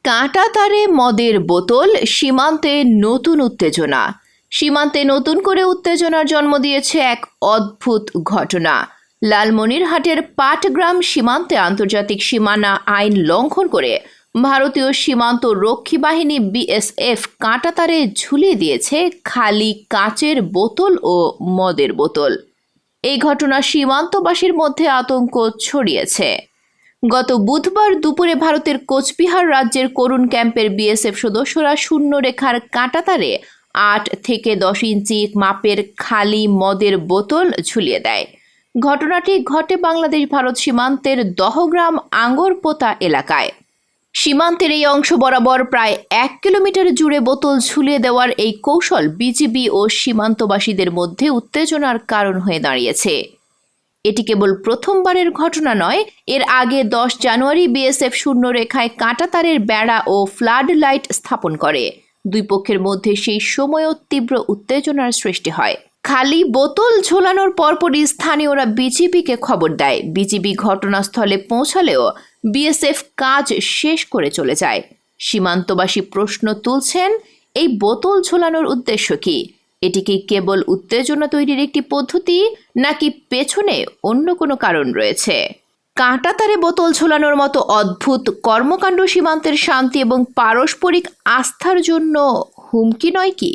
কাঁটাতারে মদের বোতল, সীমান্তে নতুন উত্তেজনা। সীমান্তে নতুন করে উত্তেজনার জন্ম দিয়েছে এক অদ্ভুত ঘটনা। লালমনিরহাটের পাটগ্রাম সীমান্তে আন্তর্জাতিক সীমানা আইন লঙ্ঘন করে ভারতীয় সীমান্ত রক্ষী বাহিনী বিএসএফ কাঁটাতারে ঝুলিয়ে দিয়েছে খালি কাচের বোতল ও মদের বোতল। এই ঘটনা সীমান্তবাসীর মধ্যে আতঙ্ক ছড়িয়েছে। গত বুধবার দুপুরে ভারতের কোচবিহার রাজ্যের করুণ ক্যাম্পের বিএসএফ সদস্যরা শূন্য রেখার কাঁটাতারে 8 থেকে 10 ইঞ্চি মাপের খালি মদের বোতল ঝুলিয়ে দেয়। ঘটনাটি ঘটে বাংলাদেশ ভারত সীমান্তের দহগ্রাম আঙ্গরপোতা এলাকায়। সীমান্তের এই অংশ বরাবর প্রায় 1 কিলোমিটার জুড়ে বোতল ঝুলিয়ে দেওয়ার এই কৌশল বিজিবি ও সীমান্তবাসীদের মধ্যে উত্তেজনার কারণ হয়ে দাঁড়িয়েছে। এটি কেবল প্রথমবারের ঘটনা নয়, এর আগে 10 জানুয়ারি বিএসএফ শূন্য রেখায় কাঁটাতারের বেড়া ও ফ্লাড লাইট স্থাপন করে। দুই পক্ষের মধ্যে সেই সময়ও তীব্র উত্তেজনার সৃষ্টি হয়। খালি বোতল ঝোলানোর পরপরই স্থানীয়রা বিজিবিকে খবর দেয়। বিজিবি ঘটনাস্থলে পৌঁছালেও বিএসএফ কাজ শেষ করে চলে যায়। সীমান্তবাসী প্রশ্ন তুলছেন, এই বোতল ঝোলানোর উদ্দেশ্য কি? এটি কি কেবল উত্তেজনা তৈরির একটি পদ্ধতি, নাকি পেছনে অন্য কোনো কারণ রয়েছে? কাঁটাতারে বোতল ঝোলানোর মতো অদ্ভুত কর্মকাণ্ড সীমান্তের শান্তি এবং পারস্পরিক আস্থার জন্য হুমকি নয় কি?